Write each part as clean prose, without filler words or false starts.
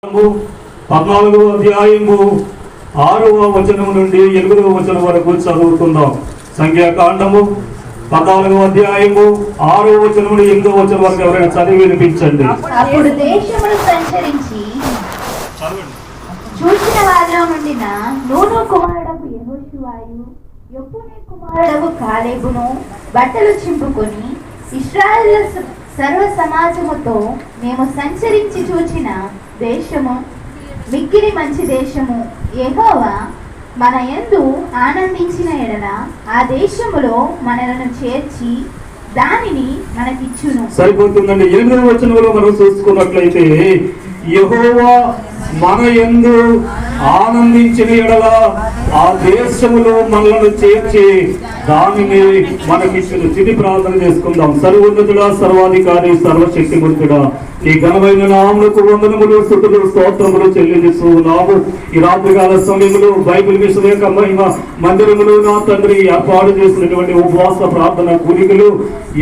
14వ అధ్యాయము 6వ వచనం నుండి 8వ వచనం వరకు చదువుకుందాం. సంఖ్యాకాండము 14వ అధ్యాయము 6వ వచనం నుండి 8వ వచనం వరకు ఎవరైనా చదివి వినిపించండి. అప్పుడు దేశమును సంచరించి చూసిన వారిలో నుండిన నూను కుమారుడకు యెహోషువయు యెఫునే కుమారుడకు కాలేబును బట్టలు చింపుకొని ఇశ్రాయేలు సర్వ సమాజముతో మేము సంచరించి చూచిన దేశము మిక్కిలి మంచి దేశము, యెహోవా మన యందు ఆనందించిన ఎడల ఆ దేశములో మనలను చేర్చి దానిని మనకిచ్చును. సరిపోతుందండి. 8వ వచనంలో మనం చూసుకున్నట్లయితే యెహోవా మన యందు ఆనందించిన ఎడల ఆ దేశములో మనలను చేర్చి దానిని మనకిచ్చిన చిన్ని ప్రార్థన చేసుకుందాం. సర్వోన్నతుడా, సర్వాధికారి, సర్వశక్తిమంతుడా, నీ ఘనమైన నామమునకు వందనములు, స్తుతులు, స్తోత్రములు చెల్లిస్తున్నాము. ఈ రాత్రికాల సమయంలో బైబిల్ మిషన్ యొక్క మహిమ మందిరములు నా తండ్రి ఏర్పాటు చేసినటువంటి ఉపవాస ప్రార్థన కూలికలు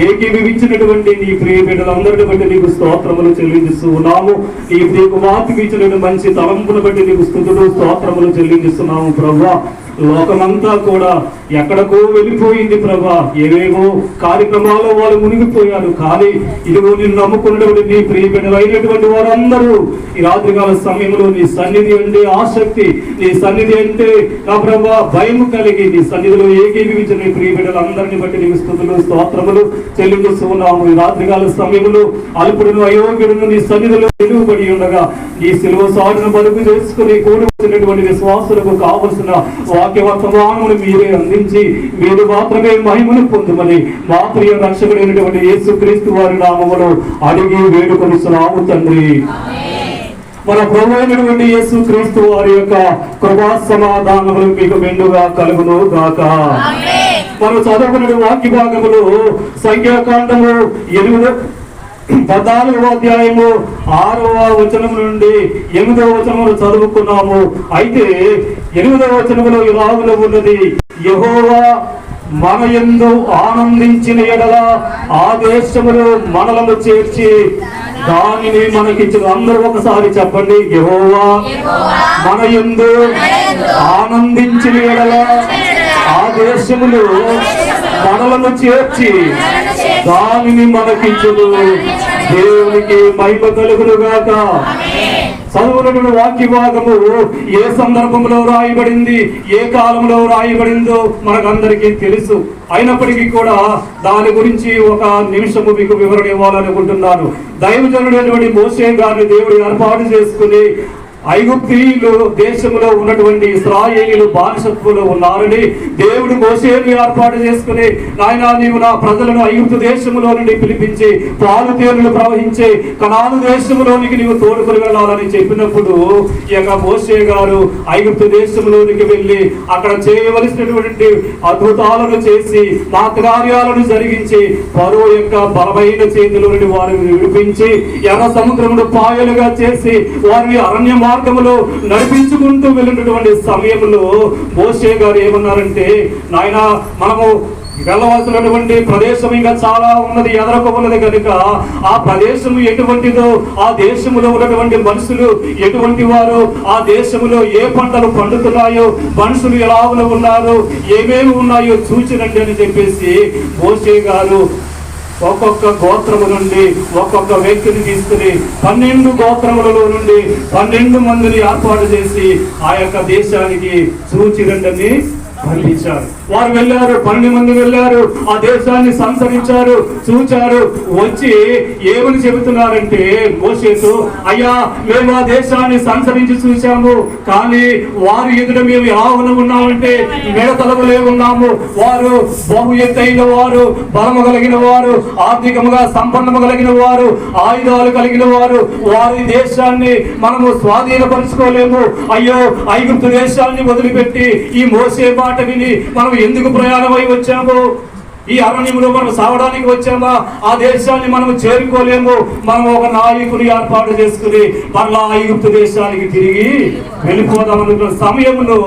ఏకీభవించినటువంటి నీ ప్రియ బిడ్డలందరిని బట్టి నీకు స్తోత్రములు చెల్లిస్తున్నాము. ఈ ప్రియ కుమార్తెకి ఇచ్చిన మంచి తలంపును బట్టి నీకు స్తుతులు, స్తోత్రములు చెల్లిస్తున్నాము. ప్రభువా, లోకమంతా కూడా ఎక్కడికో వెళ్ళిపోయింది ప్రభా. ఏవేవో కార్యక్రమాల్లో వాళ్ళు మునిగిపోయారు. కానీ ఇదిగో నిన్ను నమ్ముకున్నటువంటి నీ ప్రియ బిడ్డలైనటువంటి వారందరూ ఈ రాత్రికాల సమయంలో నీ సన్నిధి అంటే ఆసక్తి, నీ సన్నిధి అంటే నా ప్రభా భయం కలిగి నీ సన్నిధిలో ఏకీభవించిన నీ ప్రియ బిడ్డలందరినీ బట్టి నీకు స్తుతులు, స్తోత్రములు చెల్లిస్తున్నాము. ఈ రాత్రికాల సమయంలో అల్పుడును అయోగ్యుడును నీ సన్నిధిలో నిలువబడి ఉండగా నీ సిలువ సాటును బలుగు చేసుకుని కూడి వచ్చినటువంటి విశ్వాసులకు కావలసిన వాక్య వర్తమానమును మీరే అందించి మీరు మాత్రమే మహిమను పొందుమని మా ప్రియ రక్షకుడైనటువంటి యేసుక్రీస్తు వారి నామములో అడిగి వేడుకొనిస్తున్నాము తండ్రి. మన ప్రభువైనటువంటి యేసుక్రీస్తు వారి యొక్క కృపా సమాధానములు మీకు మెండుగా కలుగును గాక. మనం చదువుకున్న వాక్య భాగములు సంఖ్యాకాండము 14వ అధ్యాయము 6వ వచనం నుండి 8వ వచనములు చదువుకున్నాము. అయితే 8వ వచనములో ఇలాగులో ఉన్నది, యెహోవా మన యందు ఆనందించిన ఎడల ఆ దేశములో మనలను చేర్చి దానిని మనకిచ్చిన. అందరూ ఒకసారి చెప్పండి, యెహోవా మన యందు ఆనందించిన ఎడల ఆ దేశములో మనలను చేర్చి దానిని మనకిచ్చును. దేవునికి మహిమ కలుగును గాక. చదువునటువంటి వాక్య భాగము ఏ సందర్భంలో రాయబడింది, ఏ కాలంలో రాయబడిందో మనకందరికీ తెలుసు. అయినప్పటికీ కూడా దాని గురించి ఒక నిమిషము మీకు వివరణ ఇవ్వాలనుకుంటున్నాను. దైవజనుడైనటువంటి మోషే గారిని దేవుడు ఏర్పాటు చేసుకుని ఐగుప్తీయులు దేశంలో ఉన్నటువంటి ఇశ్రాయేలీయులు బానిసత్వంలో ఉన్నారని దేవుడు మోషేని ఏర్పాటు చేసుకుని, నాయనా నీవు నా ప్రజలను ఐగుప్తు దేశంలో నుండి పిలిపించి పాలు తేనెలు ప్రవహించే కనాను దేశంలోనికి నీవు తోడుకొని వెళ్ళాలని చెప్పినప్పుడు ఈ యొక్క మోషే గారు ఐగుప్తు దేశంలోనికి వెళ్ళి అక్కడ చేయవలసినటువంటి అద్భుతాలను చేసి మా కార్యాలను జరిగించి ఫరో యొక్క బలమైన చేతిలో నుండి వారిని విడిపించి ఎర్ర సముద్రమును పాయలుగా చేసి వారిని అరణ్య మార్గములో నడిపించుకుంటూ వెళ్ళినటువంటి సమయంలో మోషే గారు ఏమన్నారంటే, నాయనా మనము వెళ్ళవలసినటువంటి ప్రదేశం ఇంకా చాలా ఉన్నది, ఎదరకు ఉన్నది కనుక ఆ ప్రదేశం ఎటువంటిదో, ఆ దేశంలో ఉన్నటువంటి మనుషులు ఎటువంటి వారు, ఆ దేశంలో ఏ పంటలు పండుతున్నాయో, మనుషులు ఎలా ఉన్నారు, ఏమేమి ఉన్నాయో చూచిరండి అని చెప్పేసి మోషే గారు ఒక్కొక్క గోత్రము నుండి ఒక్కొక్క వ్యక్తిని తీసుకుని 12 గోత్రములలో నుండి 12 మందిని ఏర్పాటు చేసి ఆ యొక్క దేశానికి చూచిరండని పంపించారు. వారు వెళ్ళారు, 12 మంది వెళ్ళారు, ఆ దేశాన్ని సంచరించారు, చూచారు. వచ్చి ఏమని చెబుతున్నారంటే మోషేతో, అయ్యా మేము ఆ దేశాన్ని సంచరించి చూశాము, కానీ వారు ఎదుట మేము ఎలా ఉన్నామంటే మెడతలములే ఉన్నాము. వారు బహు ఎత్తైన వారు, బలము కలిగిన వారు, ఆర్థికముగా సంపన్నము కలిగిన వారు, ఆయుధాలు కలిగిన వారు. వారి దేశాన్ని మనము స్వాధీనపరుచుకోలేము. అయ్యో ఐగుప్తు దేశాన్ని వదిలిపెట్టి ఈ మోసే మాట విని మనం ఎందుకు ప్రయాణమై వచ్చాము? ఈ అరణ్యంలో మనం సావడానికి వచ్చామా? ఆ దేశాన్ని మనం చేరుకోలేము. మనం ఒక నాయకుని ఏర్పాటు చేసుకుని మరలా ఐగుప్తు దేశానికి తిరిగి వెళ్ళిపోదామనుకున్న సమయంలో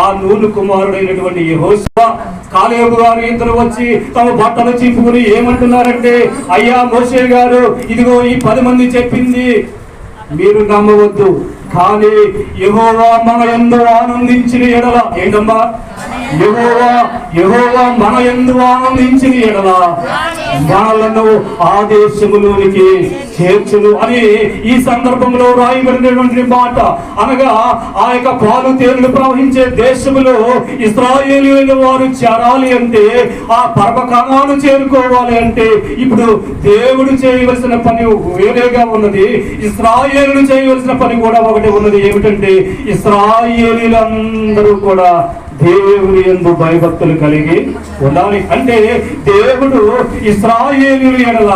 ఆ నూను కుమారుడైనటువంటి యెహోషువ, కాలేబు గారు ఇద్దరు వచ్చి తమ బట్టలు చింపుకుని ఏమంటున్నారంటే, అయ్యా మోషే గారు, ఇదిగో ఈ 10 మంది చెప్పింది మీరు నమ్మవద్దు. కానీ యెహోవా మన యందు ఆనందించిన ఎడల, ఏంటమ్మా, యెహోవా మన యందు ఆనందించిన ఎడల మనలను ఆ దేశములోనికి చేర్చును అని ఈ సందర్భంలో రాయబడినటువంటి మాట. అనగా ఆ యొక్క పాలు తేనెలు ప్రవహించే దేశములో ఇశ్రాయేలీయుల వారు చేరాలి అంటే, ఆ పర్వకాణాలు చేరుకోవాలి అంటే ఇప్పుడు దేవుడు చేయవలసిన పని వేరేగా ఉన్నది, ఇశ్రాయేలులు చేయవలసిన పని కూడా ఒకటి ఉన్నది. ఏమిటంటే ఇశ్రాయేలీలందరూ కూడా దేవుని యందు భయభక్తులు కలిగి ఉండాలి. అంటే దేవుడు ఇశ్రాయేలీయుల ఎడల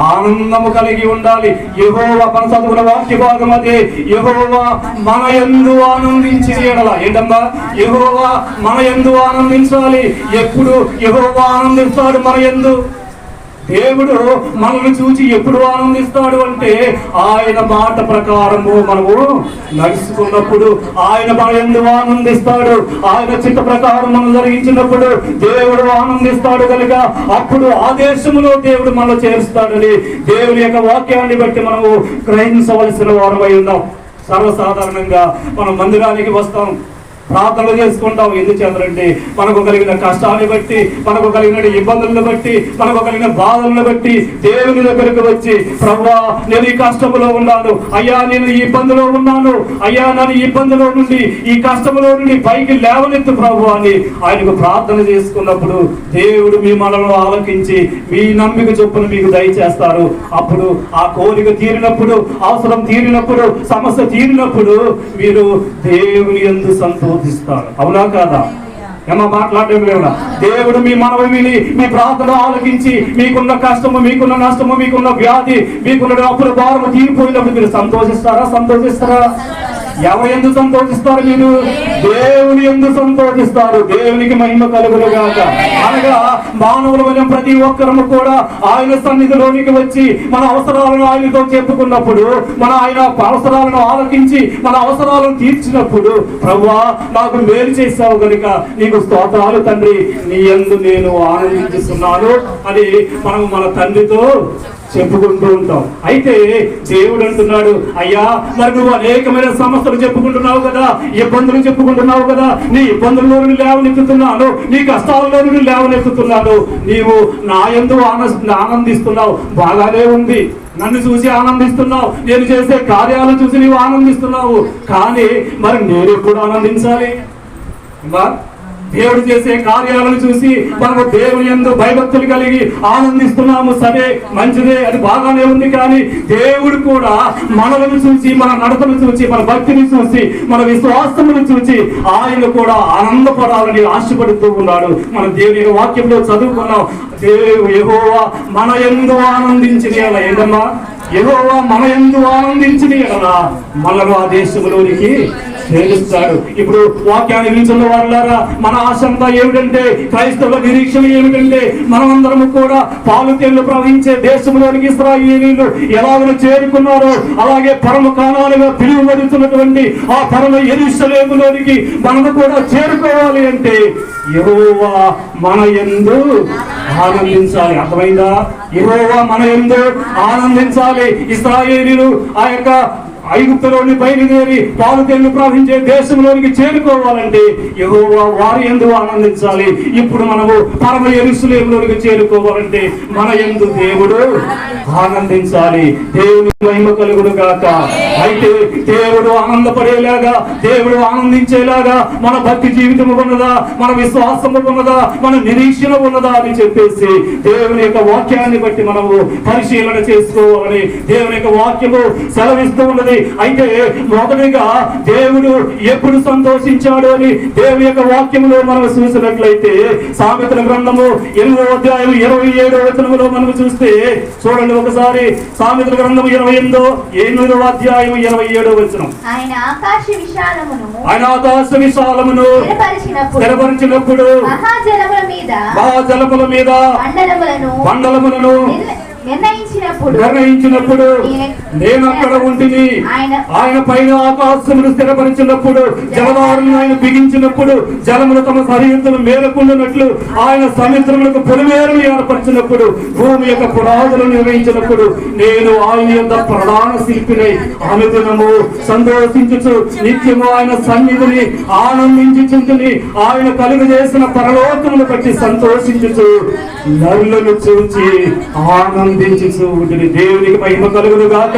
ఆనందము కలిగి ఉండాలి. యెహోవా మన చదువుల వాక్య భాగం అదే. యెహోవా మన యందు ఆనందించిన ఎడల, ఏంటమ్మా, యెహోవా మన యందు ఆనందించాలి. ఎప్పుడు యెహోవా ఆనందిస్తాడు మన యందు? దేవుడు మనల్ని చూచి ఎప్పుడు ఆనందిస్తాడు అంటే ఆయన మాట ప్రకారము మనము నడుచుకున్నప్పుడు ఆయన మన యందు ఆనందిస్తాడు. ఆయన చిత్త ప్రకారం మనం జరిగించినప్పుడు దేవుడు ఆనందిస్తాడు కనుక అప్పుడు ఆ దేశములో దేవుడు మనల్ని చేరుస్తాడని దేవుని యొక్క వాక్యాన్ని బట్టి మనము గ్రహించవలసిన వారమై ఉన్నాం. సర్వసాధారణంగా మనం మందిరానికి వస్తాం, ప్రార్థనలు చేసుకుంటాం. ఎందుకు చేద్దారంటే మనకు కలిగిన కష్టాన్ని బట్టి, మనకు కలిగిన ఇబ్బందులను బట్టి, మనకు కలిగిన బాధలను బట్టి దేవుని దగ్గరకు వచ్చి, ప్రభువా నేను ఈ కష్టములో ఉన్నాను, అయ్యా నేను ఈ ఇబ్బందిలో ఉన్నాను, అయ్యా నన్ను ఈ ఇబ్బందిలో నుండి, ఈ కష్టములో నుండి పైకి లేవనెత్తు ప్రభువా అని ఆయనకు ప్రార్థన చేసుకున్నప్పుడు దేవుడు మీ మనలో ఆలకించి మీ నమ్మిక చొప్పున మీకు దయచేస్తారు. అప్పుడు ఆ కోరిక తీరినప్పుడు, అవసరం తీరినప్పుడు, సమస్య తీరినప్పుడు మీరు దేవుని యందు సంతోషిస్తారు. అవునా కాదా? ఏమో మాట్లాడడం లేదా? దేవుడు మీ మనవి విని మీ ప్రార్థన ఆలకించి మీకున్న కష్టము, మీకున్న నష్టము, మీకున్న వ్యాధి, మీకున్న అప్పుల భారము తీరిపోయినప్పుడు మీరు సంతోషిస్తారా? ఎవరు ఎందుకు సంతోషిస్తారు? మీరు దేవుని ఎందుకు సంతోషిస్తారు. దేవునికి మహిమ కలుగును గాక. అనగా మానవులమైన ప్రతి ఒక్కరము కూడా ఆయన సన్నిధిలోనికి వచ్చి మన అవసరాలను ఆయనతో చెప్పుకున్నప్పుడు, మన ఆయన అవసరాలను ఆలకించి మన అవసరాలను తీర్చినప్పుడు, ప్రభువా నాకు మేలు చేశావు కనుక నీకు స్తోత్రాలు తండ్రి, నీ యందు నేను ఆనందిస్తున్నాను అని మనం మన తండ్రితో చెప్పుకుంటూ ఉంటాం. అయితే దేవుడు అంటున్నాడు, అయ్యా మరి నువ్వు అనేకమైన సమస్యలు చెప్పుకుంటున్నావు కదా, ఇబ్బందులు చెప్పుకుంటున్నావు కదా, నీ ఇబ్బందుల్లో నుండి లేవనెత్తుతున్నాను, నీ కష్టాల్లో నుండి లేవనెత్తుతున్నాను, నీవు నా యందు ఆనందిస్తున్నావు, బాగానే ఉంది, నన్ను చూసి ఆనందిస్తున్నావు, నేను చేసే కార్యాలను చూసి నీవు ఆనందిస్తున్నావు, కానీ మరి నేను ఎప్పుడు ఆనందించాలి? దేవుడు చేసే కార్యాలను చూసి మనము దేవుని యందు భయభక్తులు కలిగి ఆనందిస్తున్నాము, సరే మంచిదే, అది బాగానే ఉంది. కానీ దేవుడు కూడా మనలను చూసి, మన నడతను చూసి, మన భక్తిని చూసి, మన విశ్వాసమును చూసి ఆయన కూడా ఆనందపడాలని ఆశపడుతూ ఉన్నాడు. మనం దేవుని యొక్క వాక్యంలో చదువుకున్నాం, యెహోవా మన యందు ఆనందించిన ఎడల, ఏంటమ్మా, యెహోవా మన యందు ఆనందించిన ఎడల మనను ఆ దేశంలోనికి చేరుస్తాడు. ఇప్పుడు వాక్యాన్ని విలుచున్న వారులారా, మన ఆశంతా ఏమిటంటే, క్రైస్తవుల నిరీక్షణ ఏమిటంటే, మనమందరము కూడా పాలు తేనెలు ప్రవహించే దేశంలోనికి ఇశ్రాయేలీయులు ఎలాగో చేరుకున్నారో అలాగే పరమ కాణాలుగా పిలువబడుతున్నటువంటి ఆ పరమ యెరూషలేములోనికి మనము కూడా చేరుకోవాలి అంటే యెహోవా మన యందు ఆనందించాలి. అర్థమైందా? యెహోవా మన యందు ఆనందించాలి. ఇశ్రాయేలీయులు ఆ యొక్క ఐగుప్తులోని బయలుదేరి పాలు తేనెలు ప్రవహించే దేశంలోనికి చేరుకోవాలంటే యెహోవా వారి యందు ఆనందించాలి. ఇప్పుడు మనము పరమ యెరూషలేములోనికి చేరుకోవాలంటే మన యందు దేవుడు ఆనందించాలి. దేవుని మహిమ కలుగును గాక. అయితే దేవుడు ఆనందపడేలాగా, దేవుడు ఆనందించేలాగా మన భక్తి జీవితం ఉన్నదా, మన విశ్వాసము ఉన్నదా, మన నిరీక్షణ ఉన్నదా అని చెప్పేసి దేవుని యొక్క వాక్యాన్ని బట్టి మనము పరిశీలన చేసుకోవాలని దేవుని యొక్క వాక్యము సెలవిస్తూ ఉన్నది. అయితే మొదటిగా దేవుడు ఎప్పుడు సంతోషించాడు అని దేవుని యొక్క వాక్యములో మనం చూసినట్లయితే సామెతల గ్రంథము 8వ అధ్యాయం 27వ వచనములో మనం చూస్తే, చూడండి ఒకసారి, సామెతల గ్రంథము 8వ అధ్యాయం 27వ వచనం. ఆయన ఆకాశ విశాలమును స్థిరపరిచినప్పుడు మహాజలముల మీద మండలములను నిర్ణయించినప్పుడు నేను అక్కడ ఉంటిని. ఆయన పైన ఆకాశములు స్థిరపరిచినప్పుడు, జలధారులను ఆయన బిగించినప్పుడు, జలములు తమ సరిహద్దులు మేలకుండినట్లు ఆయన సముద్రములకు పొలిమేరలు ఏర్పరిచినప్పుడు, భూమి యొక్క పునాదులను నిర్ణయించినప్పుడు, నేను ఆయన యొక్క ప్రధాన శిల్పినై అనుదినము సంతోషించుచు నిత్యము ఆయన సన్నిధిని ఆనందించుచుంటిని. ఆయన కలుగజేసిన పరలోకమును బట్టి సంతోషించుచు నరులను చూచి ఆనందించుచు ఉంటిని. దేవునికి మహిమ కలుగును గాక.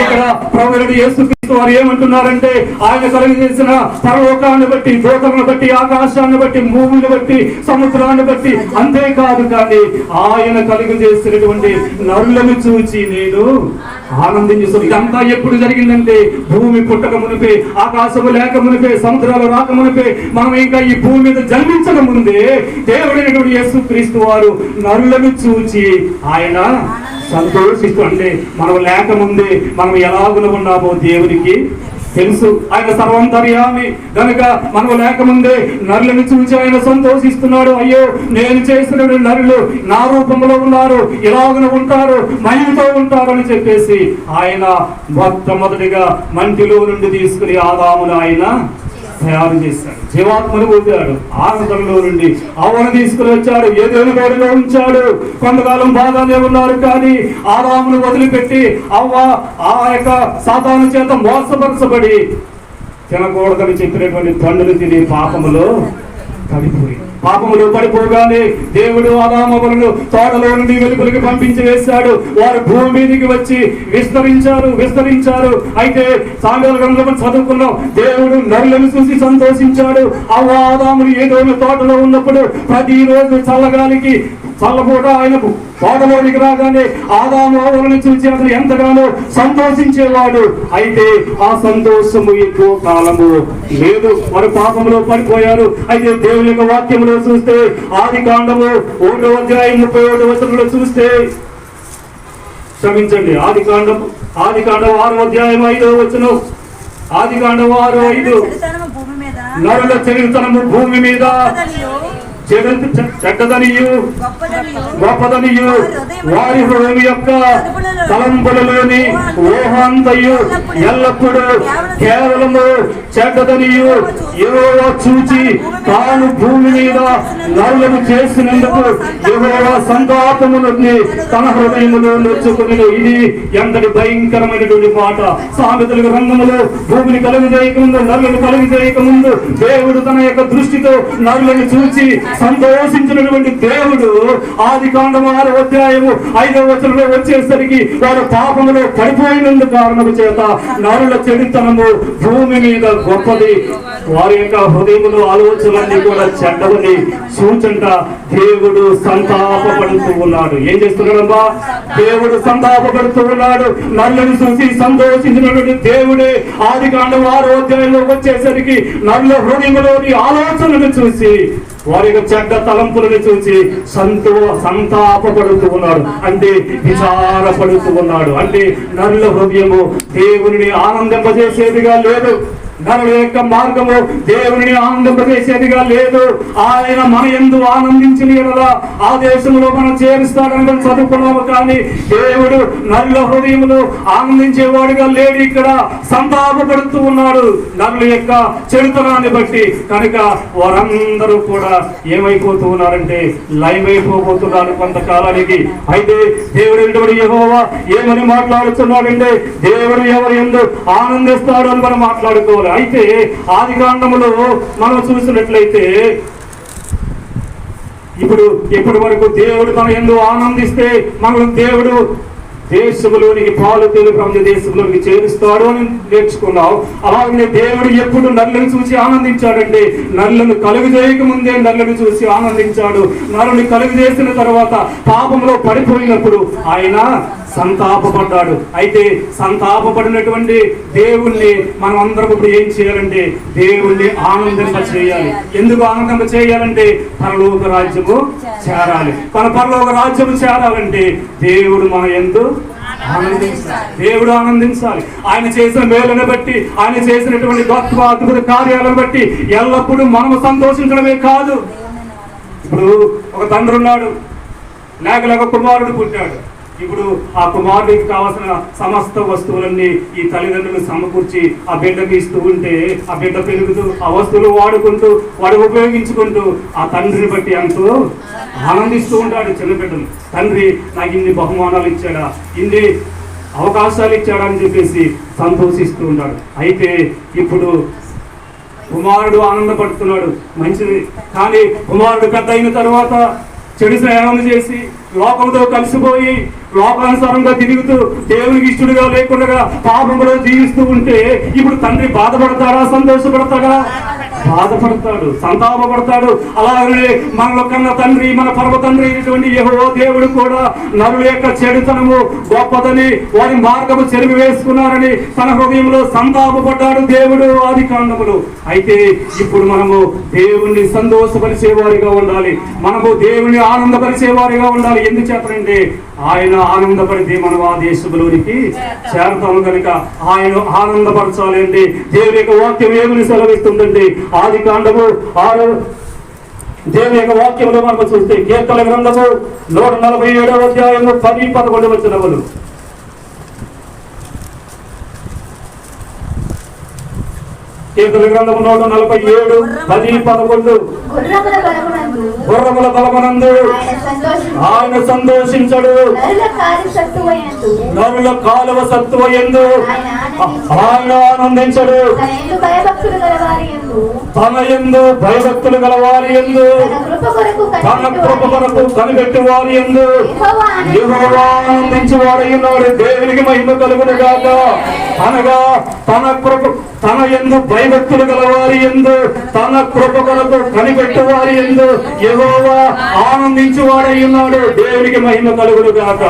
ఇక్కడ ప్రభువుని యేసుక్రీస్తు వారు ఏమంటున్నారంటే, ఆయన కలుగజేసిన పరలోకాన్ని బట్టి, దూతలను బట్టి, ఆకాశాన్ని బట్టి, భూమిని బట్టి, సముద్రాన్ని బట్టి, అంతేకాదు కానీ ఆయన కలుగజేసినటువంటి నరులను చూచి నేను ఆనందించుతాను. ఇదంతా ఎప్పుడు జరిగిందంటే, భూమి పుట్టక మునిపే, ఆకాశము లేక మునిపే, సముద్రాలు రాక మునిపే, మనం ఇంకా ఈ భూమి మీద జన్మించక ముందే దేవుడైనటువంటి యేసుక్రీస్తు వారు నరులను చూచి ఆయన సంతోషిస్తూ, అంటే మనం లేకముందే మనం ఎలాగున ఉన్నామో దేవునికి తెలుసు. ఆయన సర్వంతర్యామి గనుక మనం లేకముందే నరులను చూసి ఆయన సంతోషిస్తున్నాడు. అయ్యో, నేను చేసిన నరులు నా రూపంలో ఉన్నారు, ఇలాగున ఉంటారు, మహిమతో ఉంటారు అని చెప్పేసి ఆయన మొట్టమొదటిగా మంటిలో నుండి తీసుకుని ఆదామును ఆయన తయారు చేశాడు. జీవాత్మను పొందాడు. ఆనందంలో నుండి అవ్వను తీసుకుని వచ్చాడు, ఏదేని గోడలో ఉంచాడు. కొంతకాలం బాగానే ఉన్నారు, కానీ ఆదామును వదిలిపెట్టి అవ్వ ఆ యొక్క సాతాను చేత మోసపరచబడి తినకూడదని చెప్పినటువంటి పండును తిని పాపములో పడిపోగానే దేవుడు ఆదామవలను తోటలో నుండి వెలుపలికి పంపించి వేశాడు. వారు భూమి మీదకి వచ్చి విస్తరించారు. అయితే సామెతల గ్రంథం చదువుకున్నాం, దేవుడు నరులను చూసి సంతోషించాడు. ఆదాములు ఏదో తోటలో ఉన్నప్పుడు ప్రతిరోజు చల్లగాలికి చల్లపూట ఆయనకు తోటలోనికి రాగానే ఆదాము అవ్వలను చూసి అతను ఎంతగానో సంతోషించేవాడు. అయితే ఆ సంతోషము ఎక్కువ కాలము లేదు, వారు పాపంలో పడిపోయారు. అయితే దేవుని యొక్క వాక్యంలో చూస్తే, ఆదికాండము 1వ అధ్యాయం 37వ వచనంలో చూస్తే, క్షమించండి, ఆదికాండం 6వ అధ్యాయం 5వ వచనం, ఆదికాండం 6:5, నరుల చరిత్రము భూమి మీద చెడ్డదనియు గొప్పదనియు వారి హృదయం యొక్క తలంపులలోని ఊహంతయు ఎల్లప్పుడూ కేవలము చెడ్డదనియు యెహోవా చూచి తాను భూమి మీద నరులను చేసినందుకు యెహోవా సంతాపమును తన హృదయములో నొచ్చుకుని. ఇది ఎంతటి భయంకరమైనటువంటి మాట. సామెతల గ్రంథములో భూమిని కలుగజేయకముందు, నరులను కలుగజేయకముందు దేవుడు తన యొక్క దృష్టితో నరులను చూచి సంతోషించినటువంటి దేవుడు ఆదికాండము 6వ అధ్యాయము 5వ వచనంలో వచ్చేసరికి వారు పాపములో పడిపోయినందుకు కారణము చేత నరుల చెడుతనము భూమి మీద గొప్పది, వారి యొక్క హృదయములో ఆలోచనలన్నీ కూడా చెడ్డవని సూచంట దేవుడు సంతాపపడుతూ ఉన్నాడు. ఏం చేస్తున్నాడమ్మా? దేవుడు సంతాపపడుతూ ఉన్నాడు. నరులను చూసి సంతోషించినటువంటి దేవుడే ఆదికాండము 6వ అధ్యాయంలో వచ్చేసరికి నరుల హృదయములోని ఆలోచనలను చూసి, వారి యొక్క చెడ్డ తలంపులను చూసి సంతాపపడుతూ ఉన్నాడు, అంటే విచారపడుతూ ఉన్నాడు. అంటే నరుల హృదయము దేవుని ఆనందింపజేసేదిగా లేదు. నరుల యొక్క మార్గము దేవుని ఆనందింపజేసేదిగా లేదు. ఆయన మన యందు ఆనందించిన యెడల ఆ దేశంలో మనం చేరుస్తాడని మనం చదువుకున్నాము. కానీ దేవుడు నరుల హృదయములు ఆనందించేవాడుగా లేడు, ఇక్కడ సంతాపపడుతూ ఉన్నాడు నరుల యొక్క చెడుతనాన్ని బట్టి. కనుక వారందరూ కూడా ఏమైపోతూ ఉన్నారంటే లైవ్ అయిపోబోతున్నారు కొంతకాలానికి. అయితే దేవుడు యెహోవా ఏమని మాట్లాడుతున్నాడంటే, దేవుడు ఎవరి యందు ఆనందిస్తాడు అని మనం మాట్లాడుకోవాలి. అయితే ఆదికాండములో మనం చూసినట్లయితే, ఇప్పటి వరకు దేవుడు తన యందు ఆనందిస్తే మనం దేవుడు దేశంలోనికి పాలు తేలి ప్రపంచ దేశంలోనికి చేరుస్తాడు అని నేర్చుకున్నాం. అలాగే దేవుడు ఎప్పుడు నరులను చూసి ఆనందించాడంటే, నరులను కలుగజేయక ముందే నరులను చూసి ఆనందించాడు. నరుని కలుగజేసిన తర్వాత పాపంలో పడిపోయినప్పుడు ఆయన సంతాపపడ్డాడు. అయితే సంతాపపడినటువంటి దేవుణ్ణి మనం అందరం ఇప్పుడు ఏం చేయాలంటే, దేవుణ్ణి ఆనందింప చేయాలి. ఎందుకు ఆనందింప చేయాలంటే, పరలోక రాజ్యము చేరాలి. మన పరలోక రాజ్యము చేరాలంటే దేవుడు మన యందు దేవుడు ఆనందించాలి. ఆయన చేసిన మేలును బట్టి, ఆయన చేసినటువంటి గొప్ప అద్భుత కార్యాలను బట్టి ఎల్లప్పుడూ మనము సంతోషించడమే కాదు. ఇప్పుడు ఒక తండ్రి ఉన్నాడు, లేక కుమారుడు పుట్టాడు. ఇప్పుడు ఆ కుమారుడికి కావాల్సిన సమస్త వస్తువులన్నీ ఈ తల్లిదండ్రులు సమకూర్చి ఆ బిడ్డకి ఇస్తూ ఉంటే ఆ బిడ్డ పెరుగుతూ ఆ వస్తువులు వాడుకుంటూ వాడు ఉపయోగించుకుంటూ ఆ తండ్రిని బట్టి ఎంతో ఆనందిస్తూ ఉంటాడు. చిన్న బిడ్డలు, తండ్రి నాకు ఇన్ని బహుమానాలు ఇచ్చాడా, ఇన్ని అవకాశాలు ఇచ్చాడా అని చెప్పేసి సంతోషిస్తూ ఉంటాడు. అయితే ఇప్పుడు కుమారుడు ఆనందపడుతున్నాడు, మంచిది. కానీ కుమారుడు పెద్ద అయిన తర్వాత చెడు స్నేహం చేసి లోకంతో కలిసిపోయి లోకానుసారంగా తిరుగుతూ దేవునికి ఇష్టడుగా లేకుండా పాపంలో జీవిస్తూ ఉంటే ఇప్పుడు తండ్రి బాధపడతాడా, సంతోషపడతాడా? బాధపడతాడు, సంతాపపడతాడు. అలాగే మనలో కన్న తండ్రి, మన పరమ తండ్రి అయినటువంటి యెహోవా దేవుడు కూడా నరుల యొక్క చెడుతనము గొప్పదని, వారి మార్గము చెరిమి వేసుకున్నారని తన హృదయంలో సంతాపపడ్డాడు దేవుడు ఆది కాండములో. అయితే ఇప్పుడు మనము దేవుణ్ణి సంతోషపరిచేవారిగా ఉండాలి, మనము దేవుని ఆనందపరిచేవారిగా ఉండాలి. ఎందుచేతంటే ఆయన ఆనందపడితే మనం ఆ దేశంలోనికి చేరతాము కనుక ఆయన ఆనందపరచాలి అంటే దేవుని యొక్క వాక్యం ఏమని సెలవిస్తుందంటే ఆది కాండము 6 దేవుని యొక్క వాక్యంలో మనం చూస్తే కీర్తన గ్రంథము 147వ అధ్యాయము 10-11 వచనములు. కీర్తన గ్రంథము 147, 10-11. గుర్రముల బలమునందు ఆయన సంతోషించడు, నరుల కాలువ సత్తువయందు ఆయన ఆనందించడు, తన యందు భయభక్తులు గలవారి యందు తన కృప కొరకు కనిపెట్టి వారి యందు యెహోవా ఆనందించువాడై ఉన్నాడు. దేవునికి మహిమ కలుగును గాక. అనగా తన కృప, తన యందు భయభక్తులు గలవారి యందు తన కృప కొరకు కనిపెట్టి వారి యందు యెహోవా ఆనందించువాడై ఉన్నాడు. దేవునికి మహిమ కలుగును గాక.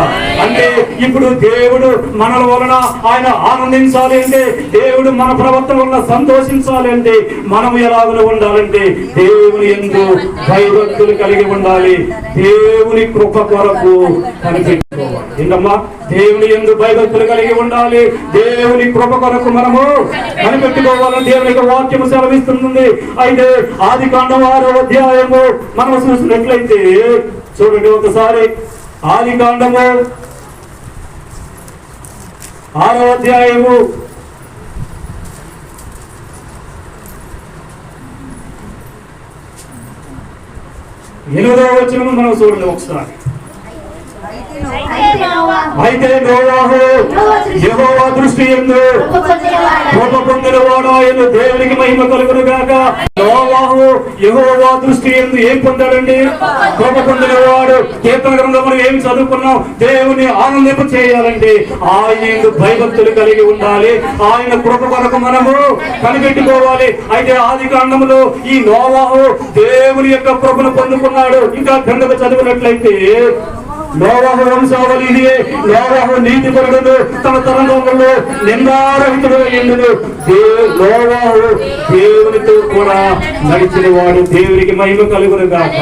అంటే ఇప్పుడు దేవుడు మనల వలన ఆయన ఆనందించాలి అంటే, దేవుడు మన ప్రవర్తన వలన సంతోషించాలి అంటే మనం ఎలాగో ఉండాలంటే దేవుని యందు భయభక్తులు కలిగి ఉండాలి, దేవుని కృప కొరకు కనిపెట్టుకోవాలి. ఏంటమ్మా? దేవుని యందు భయభక్తులు కలిగి ఉండాలి, దేవుని కృప కొరకు మనము కనిపెట్టుకోవాలని దేవుని యొక్క వాక్యము సెలవిస్తుంది. అయితే ఆది కాండం 6వ అధ్యాయము మనం చూసినట్లయితే చూడండి ఒకసారి. ఆది కాండము 6వ అధ్యాయము 8వ వచనము మనం చూడండి ఒకసారి. అయితే నోవాహు యెహోవా దృష్టి యందు కృప పొందినవాడు ఆయన. దేవునికి మహిమ కలుగును గాక. నోవాహు యెహోవా దృష్టి యందు ఏం పొందాడండి? కృప పొందినవాడు. కీర్తన గ్రంథంలో ఏం చదువుకున్నాం? దేవుని ఆనందింప చేయాలంటే ఆయన యందు భయభక్తులు కలిగి ఉండాలి, ఆయన కృప కొరకు మనము కనిపెట్టుకోవాలి. అయితే ఆది కాండములో ఈ నోవాహు దేవుని యొక్క కృపను పొందుకున్నాడు. ఇంకా కిందకు చదివినట్లయితే నోవాహు వంశావళి ఇదే. నోవాహు నీతిపరుడు, తన తరంలో నిందారహితుడు అయ్యిండు. నోవాహు దేవునితో కూడా నడిచిన వాడు. దేవునికి మహిమ కలుగును గాక.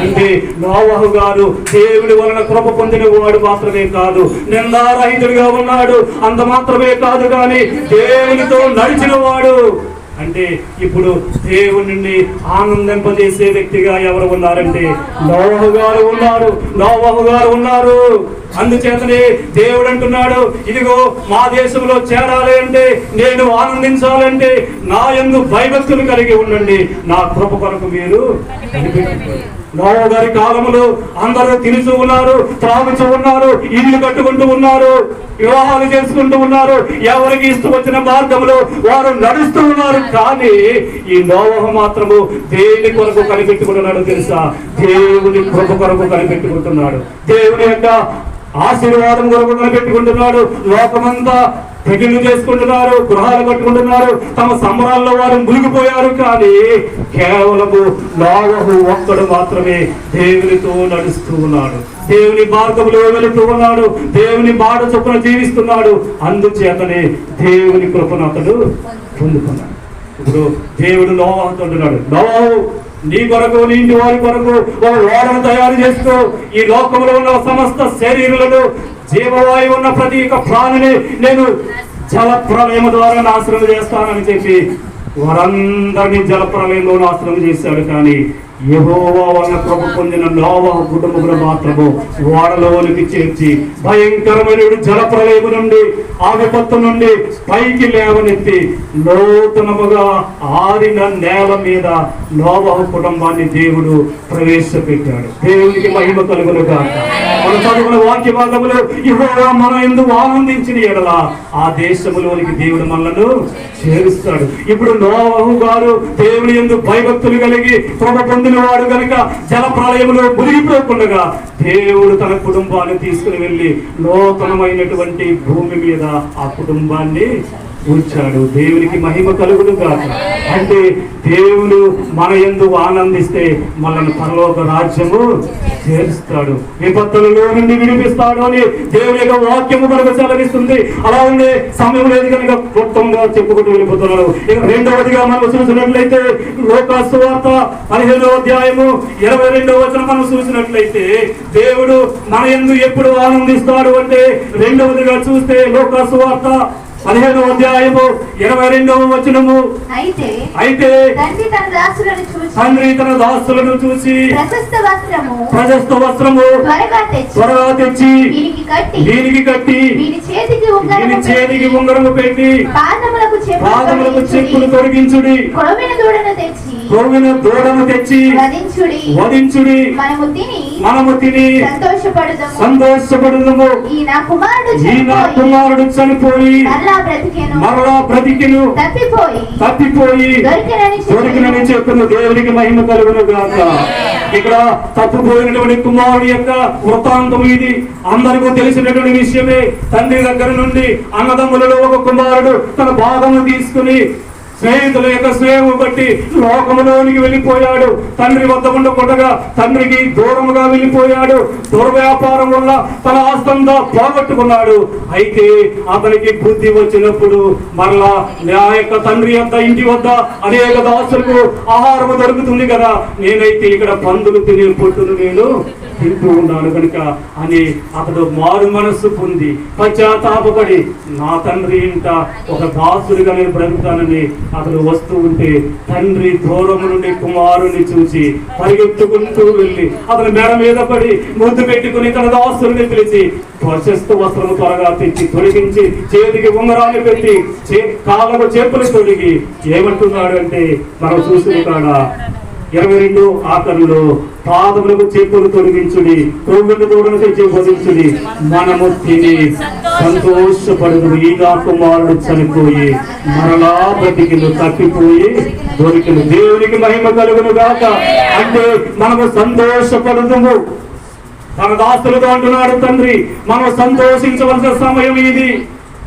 అంటే నోవాహు గారు దేవుని వలన కృప పొందిన వాడు మాత్రమే కాదు, నిందారహితుడిగా ఉన్నాడు. అంత మాత్రమే కాదు కానీ దేవునితో నడిచిన వాడు. అంటే ఇప్పుడు దేవుని ఆనందింపజేసే వ్యక్తిగా ఎవరు ఉన్నారంటే నోవాహు గారు ఉన్నారు. నోవాహు గారు ఉన్నారు. అందుచేతనే దేవుడు అంటున్నాడు, ఇదిగో మా దేశంలో చేరాలి అంటే, నేను ఆనందించాలంటే నా యందు భయభక్తులు కలిగి ఉండండి, నా కృప కొరకు మీరు కనిపెట్టుకోండి. నోవాహు గారి కాలంలో అందరూ తినుచూ ఉన్నారు, త్రాగుచూ ఉన్నారు, ఇల్లు కట్టుకుంటూ ఉన్నారు, వివాహాలు చేసుకుంటూ ఉన్నారు, ఎవరికి ఇష్టం వచ్చిన మార్గంలో వారు నడుస్తూ ఉన్నారు. కానీ ఈ నోవాహు మాత్రము దేని కొరకు కనిపెట్టుకుంటున్నాడు తెలుసా? దేవుని కృప కొరకు కనిపెట్టుకుంటున్నాడు, దేవుని యొక్క ఆశీర్వాదం కొరకు కనిపెట్టుకుంటున్నాడు. లోకమంతా పెళ్లిళ్ళు చేసుకుంటున్నారు, గృహాలు కట్టుకుంటున్నారు, తమ సంబరాల్లో వారు మునిగిపోయారు. కానీ కేవలము నోవాహు ఒక్కడు మాత్రమే దేవునితో నడుస్తూ ఉన్నాడు, దేవుని మార్గంలో వెళుతూ ఉన్నాడు, దేవుని మాట చొప్పున జీవిస్తున్నాడు. అందుచేతనే దేవుని కృపను అతడు పొందుకున్నాడు. ఇప్పుడు దేవుడు నోవాహుతో అంటున్నాడు, నోవాహు నీ కొరకు, నీ ఇంటి వారి కొరకు ఒక ఓడను తయారు చేసుకో. ఈ లోకంలో ఉన్న సమస్త శరీరులను, జీవవాయువు ఉన్న ప్రతి ఒక్క ప్రాణిని నేను జల ప్రళయం ద్వారా నాశనం చేస్తానని చెప్పి వారందరినీ జల ప్రళయంలో నాశనం చేశాడు. కానీ యెహోవా వలన కృప పొందిన నోవహు కుటుంబమును మాత్రము ఓడలోనికి చేర్చి భయంకరమైన జలప్రలయము నుండి ఆ విపత్తు నుండి పైకి లేవనెత్తి నూతనముగా ఆరిన నేల మీద నోవహు కుటుంబాన్ని దేవుడు ప్రవేశపెట్టాడు. దేవునికి మహిమ కలుగును గాక. మన చదువుల వాక్య భాగములో యెహోవా మన యందు ఆనందించిన ఎడల ఆ దేశములోనికి దేవుడు మనలను చేరుస్తాడు. ఇప్పుడు నోవహు గారు దేవుని యందు భయభక్తులు కలిగి కృప పొందిన వాడు కనుక జల ప్రళయములో మునిగిపోకుండా దేవుడు తన కుటుంబాన్ని తీసుకుని వెళ్ళి నూతనమైనటువంటి భూమి మీద ఆ కుటుంబాన్ని ఉంచాడు. దేవునికి మహిమ కలుగును గాక. అంటే దేవుడు మన యందు ఆనందిస్తే మనల్ని పరలోక రాజ్యము చేరుస్తాడు, విపత్తులలో నుండి విడిపిస్తాడు అని దేవుని యొక్క వాక్యము మనకు సెలవిస్తుంది. అలా ఉండే సమయం లేదు కనుక క్లుప్తంగా చెప్పుకుంటూ వెళ్ళిపోతున్నాడు. ఇక రెండవదిగా మనం చూసినట్లయితే లోకాసు వార్త 15వ అధ్యాయము 22వ వచనం మనం చూసినట్లయితే దేవుడు మన యందు ఎప్పుడు ఆనందిస్తాడు అంటే రెండవదిగా చూస్తే లోకాసు వార్త 15వ అధ్యాయము 22వ వచనము, అయితే తండ్రి తన దాసులను చూసి ప్రశస్త వస్త్రము త్వరగా తెచ్చి దీనికి కట్టి దీని చేతికి ఉంగరము పెట్టి పాదములకు చెప్పులు తొలగించుడి, కొవ్విన దూడను తెచ్చి వధించుడి, మనము తిని సంతోషపడుదము. ఈ నా కుమారుడు చనిపోయి మరలా బ్రతికెను, తప్పిపోయి దొరికినని చెప్పును. దేవునికి మహిమ కలుగును గాక. ఇక్కడ తప్పిపోయినటువంటి కుమారుడి యొక్క వృత్తాంతం ఇది అందరికీ తెలిసినటువంటి విషయమే. తండ్రి దగ్గర నుండి అన్నదమ్ములలో ఒక కుమారుడు తన భాగము తీసుకుని స్నేహితుల యొక్క స్నేహము బట్టి లోకములోనికి వెళ్ళిపోయాడు. తండ్రి వద్ద ఉండకుండా తండ్రికి దూరముగా వెళ్ళిపోయాడు. దుర్వ్యాపారం వల్ల తన ఆస్తంతా పోగొట్టుకున్నాడు. అయితే అతనికి బుద్ధి వచ్చినప్పుడు మరలా నా యొక్క తండ్రి యొక్క ఇంటి వద్ద అనేక దాసులకు ఆహారము దొరుకుతుంది కదా, నేనైతే ఇక్కడ పందులు తినే పొట్టును నేను తింటూ ఉన్నాను కనుక అని అతడు మారు మనస్సు పొంది పశ్చాత్తాపపడి నా తండ్రి ఇంట ఒక దాసుడిగా నేను బ్రతుకుతానని అతడు వస్తూ ఉంటే తండ్రి దూరం నుండి కుమారుని చూసి పరిగెత్తుకుంటూ వెళ్ళి అతని మెడ మీద పడి ముద్దు పెట్టుకుని తన దాసుని పిలిచి ప్రశస్త వస్త్రము త్వరగా తెచ్చి తొలగించి చేతికి ఉంగరాలు పెట్టి కాళ్ళకు చెప్పులు తొడిగి ఏమంటున్నాడు అంటే మనం చూసిన కాడ 22 ఆఖరులో పాదములకు చెప్పులు తొలగించుడి, కొవ్విన దూడను తెచ్చి వధించుడి, మనము తిని సంతోషపడుదు. ఈ నా కుమారుడు చనిపోయి మరలా బ్రతికిను, తప్పిపోయి దొరికిను. దేవునికి మహిమ కలుగును గాక. అంటే మనము సంతోషపడుదుము. తన దాసులతో అంటున్నాడు తండ్రి, మనం సంతోషించవలసిన సమయం ఇది,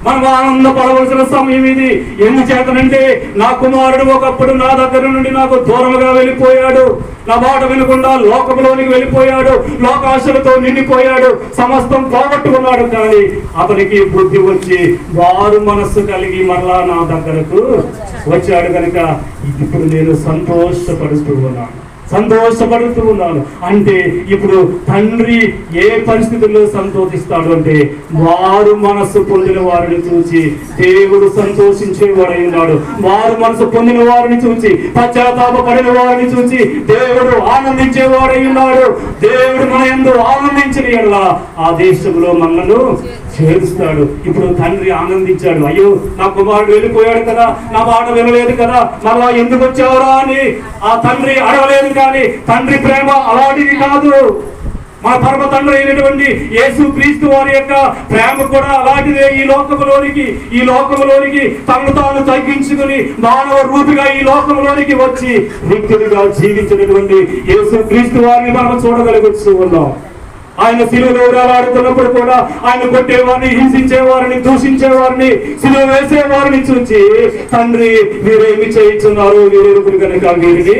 మనం ఆనందపడవలసిన సమయం ఇది. ఎందుచేతనంటే నా కుమారుడు ఒకప్పుడు నా దగ్గర నుండి నాకు దూరముగా వెళ్ళిపోయాడు, నా మాట వినకుండా లోకంలోనికి వెళ్ళిపోయాడు, లోకాశలతో నిండిపోయాడు, సమస్తం పోగొట్టుకున్నాడు. కానీ అతనికి బుద్ధి వచ్చి వారు మనస్సు కలిగి మరలా నా దగ్గరకు వచ్చాడు కనుక ఇప్పుడు నేను సంతోషపడుతూ ఉన్నాను. అంటే ఇప్పుడు తండ్రి ఏ పరిస్థితుల్లో సంతోషిస్తాడు అంటే వారు మనస్సు పొందిన వారిని చూసి దేవుడు సంతోషించేవాడై ఉన్నాడు. వారు మనసు పొందిన వారిని చూసి పశ్చాత్తాపపడిన వారిని చూసి దేవుడు ఆనందించేవాడై ఉన్నాడు. దేవుడు మన యందు ఆనందించిన యెడల ఆ దేశంలో మనలను చేరుస్తాడు. ఇప్పుడు తండ్రి ఆనందించాడు. అయ్యో నా కుమారుడు వెళ్ళిపోయాడు కదా, నా మాట వినలేదు కదా, మరలా ఎందుకు వచ్చావురా అని ఆ తండ్రి అడగలేదు. కానీ తండ్రి ప్రేమ అలాంటిది కాదు. మన పరమ తండ్రి అయినటువంటి యేసు క్రీస్తు వారి యొక్క ప్రేమ కూడా అలాంటిదే. ఈ లోకములోనికి తనను తాను తగ్గించుకుని మానవ రూపిగా ఈ లోకంలోనికి వచ్చి వ్యక్తులుగా జీవించినటువంటి యేసు క్రీస్తు వారిని మనం చూడగలుగుతూ ఉన్నాం. ఆయన శిలువలో వేలాడుతున్నప్పుడు కూడా ఆయన కొట్టేవారిని, హింసించేవారిని, దూషించేవారిని, శిలువ వేసేవారిని చూసి తండ్రి వీరేమి చేయించున్నారు, వీరెరుగురు కనుక వీరిని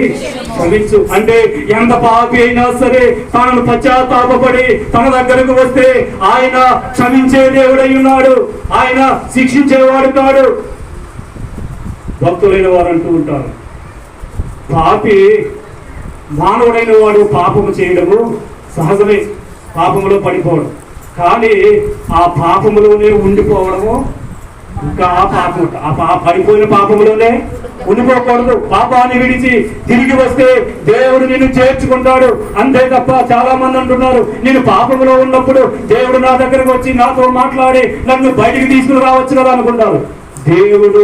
క్షమించు. అంటే ఎంత పాపి అయినా సరే తనను పశ్చాత్తాపపడి తన దగ్గరకు వస్తే ఆయన క్షమించే దేవుడై ఉన్నాడు, ఆయన శిక్షించేవాడు కాడు. భక్తులైన వారు అంటూ ఉంటారు, పాపి మానవుడైన వాడు పాపము చేయడము సహజమే, పాపములో పడిపోవడం. కానీ ఆ పాపములోనే ఉండిపోవడము ఇంకా ఆ పాపం, పడిపోయిన పాపములోనే ఉండిపోకూడదు. పాపాన్ని విడిచి తిరిగి వస్తే దేవుడు నిన్ను చేర్చుకుంటాడు. అంతే తప్ప చాలా మంది అంటున్నారు, నేను పాపంలో ఉన్నప్పుడు దేవుడు నా దగ్గరకు వచ్చి నాతో మాట్లాడి నన్ను బయటికి తీసుకుని రావచ్చు కదా అనుకుంటారు. దేవుడు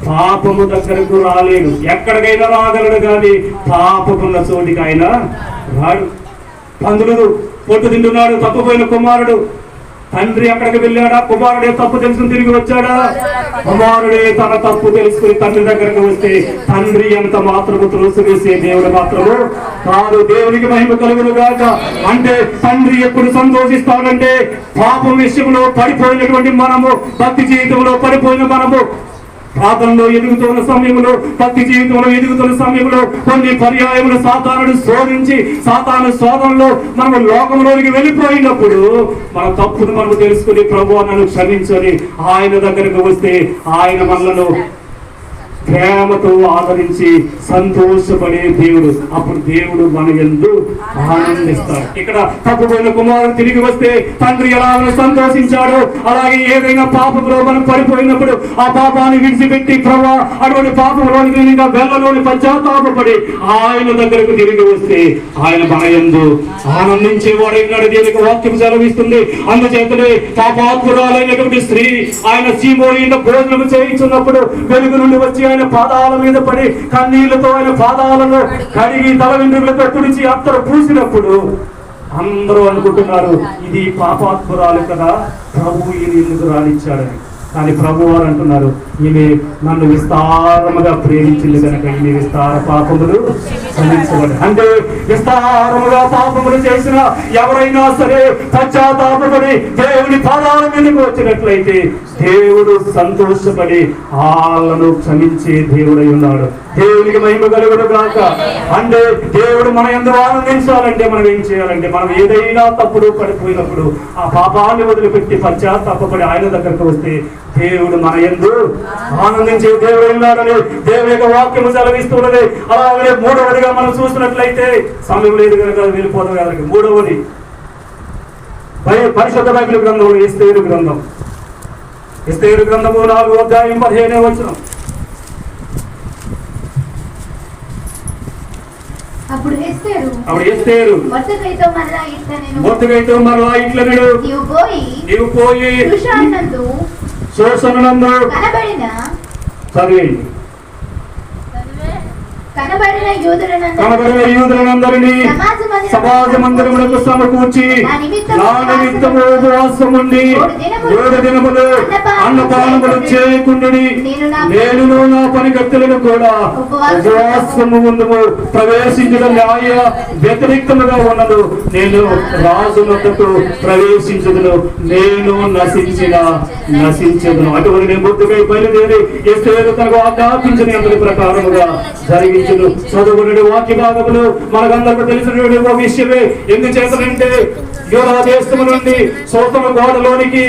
పాపము దగ్గరకు రాలేడు. ఎక్కడికైనా రాగలడు కానీ పాపమున్న చోటికి ఆయన రాడు. పందులు పొట్టు తింటున్నాడు తప్పుపోయిన కుమారుడు. తండ్రి అక్కడికి వెళ్ళాడా? కుమారుడే తప్పు తెలుసుకుని తిరిగి వచ్చాడా? కుమారుడే తన తప్పు తెలుసుకుని తండ్రి దగ్గరకు వస్తే తండ్రి ఎంత మాత్రము త్రోసివేసే దేవుడు మాత్రము కాదు. దేవునికి మహిమ కలుగును గాక. అంటే తండ్రి ఎప్పుడు సంతోషిస్తాడంటే పాపం విషయంలో పడిపోయినటువంటి మనము, భక్తి జీవితంలో పడిపోయిన మనము, ప్రార్థనలో ఎదుగుతున్న సమయంలో, భక్తి జీవితంలో ఎదుగుతున్న సమయంలో కొన్ని పర్యాయములు సాతానుడు శోధించి సాతాను శోధనలో మనము లోకంలోనికి వెళ్ళిపోయినప్పుడు మన తప్పును మనము తెలుసుకుని ప్రభువా నన్ను క్షమించని ఆయన దగ్గరకు వస్తే ఆయన మనలను ప్రేమతో ఆదరించి సంతోషపడే దేవుడు. అప్పుడు దేవుడు మన యందు ఆనందిస్తాడు. ఇక్కడ తప్పుపోయిన కుమారుడు తిరిగి వస్తే తండ్రి ఎలా సంతోషించాడో అలాగే ఏదైనా పాపంలో మనం పడిపోయినప్పుడు ఆ పాపాన్ని విడిచిపెట్టి ప్రభా అటువంటి పాపంలోనికి వెళ్ళలోని పశ్చాత్తాపడి ఆయన దగ్గరకు తిరిగి వస్తే ఆయన మన యందు ఆనందించేవాడైనాడు. దీనికి వాక్యం సెలవిస్తుంది. అందుచేతనే పాపాత్మురాలైనటువంటి స్త్రీ ఆయన సీమోని భోజనం చేయించున్నప్పుడు వెలుగు నుండి వచ్చి ఆయన పాదాల మీద పడి కన్నీళ్లతో ఆయన పాదాలను కడిగి తల వెంట్రుకలతో తుడిచి అత్తరు పూసినప్పుడు అందరూ అనుకుంటున్నారు ఇది పాపాత్మురాలు కదా, ప్రభు ఈయన ఎందుకు రానిచ్చాడని. కానీ ప్రభు వారు అంటున్నారు ఈమె నన్ను విస్తారముగా ప్రేమించింది కనుక ఈమె విస్తార పాపములు క్షమించబడి. అంటే విస్తారముగా పాపములు చేసిన ఎవరైనా సరే పశ్చాత్తాపపడి దేవుని పాదాల మీదకి వచ్చినట్లయితే దేవుడు సంతోషపడి వాళ్ళను క్షమించే దేవుడై ఉన్నాడు. దేవునికి మహిమ కలుగును గాక. అంటే దేవుడు మన యందు ఆనందించాలంటే మనం ఏం చేయాలంటే మనం ఏదైనా తప్పుడు పడిపోయినప్పుడు ఆ పాపాన్ని వదిలిపెట్టి పశ్చాత్తాపపడి ఆయన దగ్గరకు వస్తే దేవుడు మన యందు ఆనందించే దేవుడు ఉన్నాడని దేవుని యొక్క వాక్యము సెలవిస్తున్నది. అలాగే మూడవదిగా మనం చూసినట్లయితే సమయం లేదు కనుక వెళ్ళిపోతాం కనుక మూడవది పరిశుద్ధ బైబిల్ గ్రంథం ఎస్తేరు గ్రంథం. ఎస్తేరు గ్రంథము 4వ అధ్యాయం 15వ వచనం. అప్పుడు ఎస్తేరు మొర్దెకైతో మరలా ఇట్లనెను, నీవు పోయి శోషణనందు కనబడిన యూదులందరినీ సమాజ మందిరములకు సమకూర్చి నా నిమిత్తము ఉపవాసం ఉండి 7 దినములు అన్నపానములు చేయకుండుడి. నేను నా పనికత్తెలను కూడా ఉపవాసము ముందుము ప్రవేశించడం న్యాయ వ్యతిరేక్తముగా ఉన్నదు. నేను రాజు వద్దకు ప్రవేశించదును, నేను నశించదును. అటువంటి నేను బుద్ధిపై బయలుదేరి ఎస్తేరు తనకు ఆజ్ఞాపించిన అందరి ప్రకారముగా జరిగి చదువుకునే వాక్య భాగములు మనకందరికీ తెలిసినటువంటి ఒక విషయమే. ఎందుచేతంటే యూదా దేశము నుండి సోతమ గోడలోనికి